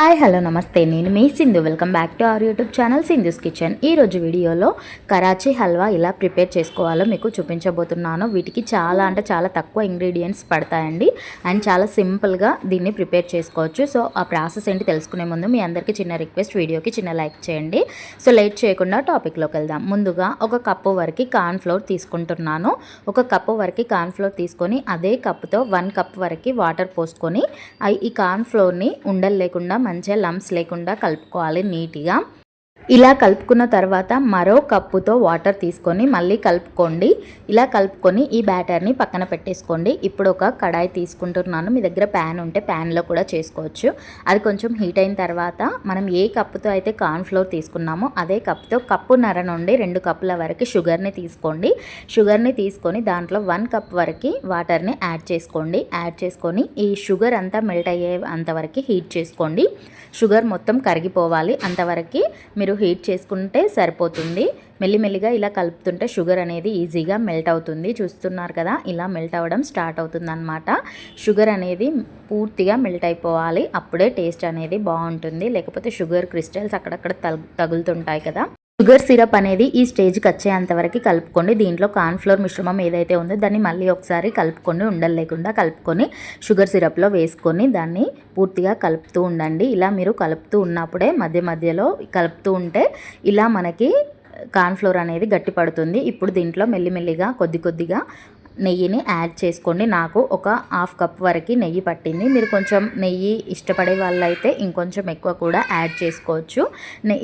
Hi hello namaste, నేను మీ Sindhu. Welcome back to our YouTube channel Sindhu's kitchen. ఈరోజు వీడియోలో కరాచీ హల్వా ఇలా ప్రిపేర్ చేసుకోవాలో మీకు చూపించబోతున్నాను. వీటికి చాలా తక్కువ ఇంగ్రీడియంట్స్ పడతాయండి అండ్ చాలా సింపుల్గా దీన్ని ప్రిపేర్ చేసుకోవచ్చు. సో ఆ ప్రాసెస్ ఏంటి తెలుసుకునే ముందు మీ అందరికీ చిన్న రిక్వెస్ట్, వీడియోకి చిన్న లైక్ చేయండి. సో లేట్ చేయకుండా టాపిక్లోకి వెళ్దాం. ముందుగా ఒక కప్పు వరకు కార్న్ ఫ్లోర్ తీసుకుంటున్నాను. ఒక కప్పు వరకు కార్న్ ఫ్లోర్ తీసుకొని అదే కప్పుతో 1 కప్ వరకు వాటర్ పోసుకొని ఈ కార్న్ ఫ్లోర్ని ఉండలు లేకుండా మంచిగా లంప్స్ లేకుండా కలుపుకోవాలి నీట్గా. ఇలా కలుపుకున్న తర్వాత మరో కప్పుతో వాటర్ తీసుకొని మళ్ళీ కలుపుకోండి. ఇలా కలుపుకొని ఈ బ్యాటర్ని పక్కన పెట్టేసుకోండి. ఇప్పుడు ఒక కడాయి తీసుకుంటున్నాను. మీ దగ్గర ప్యాన్ ఉంటే ప్యాన్లో కూడా చేసుకోవచ్చు. అది కొంచెం హీట్ అయిన తర్వాత మనం ఏ కప్పుతో అయితే కార్న్ ఫ్లోర్ తీసుకున్నామో అదే కప్పుతో కప్పున్నర నుండి 2 కప్పుల వరకు షుగర్ని తీసుకోండి. షుగర్ని తీసుకొని దాంట్లో 1 కప్ వరకు వాటర్ని యాడ్ చేసుకోండి. యాడ్ చేసుకొని ఈ షుగర్ అంతా మెల్ట్ అయ్యే అంతవరకు హీట్ చేసుకోండి. షుగర్ మొత్తం కరిగిపోవాలి అంతవరకు మీరు హీట్ చేసుకుంటే సరిపోతుంది. మెల్లిమెల్లిగా ఇలా కలుపుతుంటే షుగర్ అనేది ఈజీగా మెల్ట్ అవుతుంది. చూస్తున్నారు కదా, ఇలా మెల్ట్ అవ్వడం స్టార్ట్ అవుతుంది అన్నమాట. షుగర్ అనేది పూర్తిగా మెల్ట్ అయిపోవాలి, అప్పుడే టేస్ట్ అనేది బాగుంటుంది. లేకపోతే షుగర్ క్రిస్టల్స్ అక్కడక్కడ తగులుతుంటాయి కదా. షుగర్ సిరప్ అనేది ఈ స్టేజ్కి వచ్చేంతవరకు కలుపుకోండి. దీంట్లో కార్న్ ఫ్లోర్ మిశ్రమం ఏదైతే ఉందో దాన్ని మళ్ళీ ఒకసారి కలుపుకొని ఉండలు లేకుండా కలుపుకొని షుగర్ సిరప్లో వేసుకొని దాన్ని పూర్తిగా కలుపుతూ ఉండండి. ఇలా మీరు కలుపుతూ ఉన్నప్పుడే మధ్య మధ్యలో కలుపుతూ ఉంటే ఇలా మనకి కార్న్ ఫ్లోర్ అనేది గట్టి పడుతుంది. ఇప్పుడు దీంట్లో మెల్లిమెల్లిగా కొద్దిగా నెయ్యిని యాడ్ చేసుకోండి. నాకు ఒక 1/2 కప్ వరకు నెయ్యి పట్టింది. మీరు కొంచెం నెయ్యి ఇష్టపడే వాళ్ళైతే ఇంకొంచెం ఎక్కువ కూడా యాడ్ చేసుకోవచ్చు.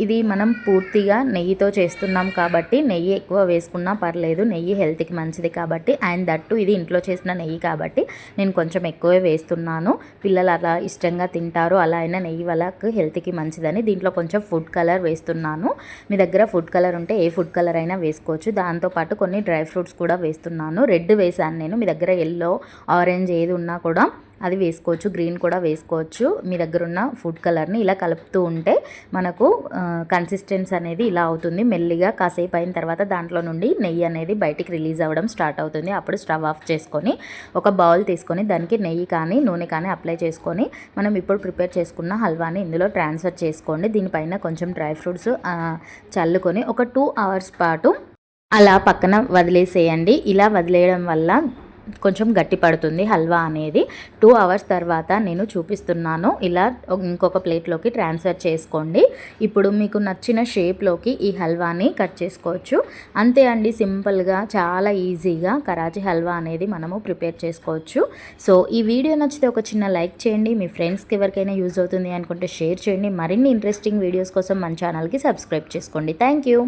ఇది మనం పూర్తిగా నెయ్యితో చేస్తున్నాం కాబట్టి నెయ్యి ఎక్కువ వేసుకున్నా పర్లేదు. నెయ్యి హెల్త్కి మంచిది కాబట్టి, అండ్ దట్టు ఇది ఇంట్లో చేసిన నెయ్యి కాబట్టి నేను కొంచెం ఎక్కువే వేస్తున్నాను. పిల్లలు అలా ఇష్టంగా తింటారు. అలా అయినా నెయ్యి వాళ్ళకి హెల్త్కి మంచిదని దీంట్లో కొంచెం ఫుడ్ కలర్ వేస్తున్నాను. మీ దగ్గర ఫుడ్ కలర్ ఉంటే ఏ ఫుడ్ కలర్ అయినా వేసుకోవచ్చు. దాంతోపాటు కొన్ని డ్రై ఫ్రూట్స్ కూడా వేస్తున్నాను. రెడ్ వేసాను నేను. మీ దగ్గర ఎల్లో, ఆరెంజ్ ఏది ఉన్నా కూడా అది వేసుకోవచ్చు. గ్రీన్ కూడా వేసుకోవచ్చు. మీ దగ్గర ఉన్న ఫుడ్ కలర్ని ఇలా కలుపుతూ ఉంటే మనకు కన్సిస్టెన్సీ అనేది ఇలా అవుతుంది. మెల్లిగా కాసేపు అయిన తర్వాత దాంట్లో నుండి నెయ్యి అనేది బయటికి రిలీజ్ అవ్వడం స్టార్ట్ అవుతుంది. అప్పుడు స్టవ్ ఆఫ్ చేసుకొని ఒక బౌల్ తీసుకొని దానికి నెయ్యి కానీ నూనె కానీ అప్లై చేసుకొని మనం ఇప్పుడు ప్రిపేర్ చేసుకున్న హల్వాని ఇందులో ట్రాన్స్ఫర్ చేసుకోండి. దీనిపైన కొంచెం డ్రై ఫ్రూట్స్ చల్లుకొని ఒక 2 అవర్స్ పాటు అలా పక్కన వదిలేసేయండి. ఇలా వదిలేయడం వల్ల కొంచెం గట్టి పడుతుంది హల్వా అనేది. 2 అవర్స్ తర్వాత నేను చూపిస్తున్నాను. ఇలా ఇంకొక ప్లేట్లోకి ట్రాన్స్ఫర్ చేసుకోండి. ఇప్పుడు మీకు నచ్చిన షేప్లోకి ఈ హల్వాని కట్ చేసుకోవచ్చు. అంతే అండి, సింపుల్గా చాలా ఈజీగా కరాచీ హల్వా అనేది మనము ప్రిపేర్ చేసుకోవచ్చు. సో ఈ వీడియో నచ్చితే ఒక చిన్న లైక్ చేయండి. మీ ఫ్రెండ్స్కి ఎవరికైనా యూజ్ అవుతుంది అనుకుంటే షేర్ చేయండి. మరిన్ని ఇంట్రెస్టింగ్ వీడియోస్ కోసం మన ఛానల్కి సబ్స్క్రైబ్ చేసుకోండి. Thank you.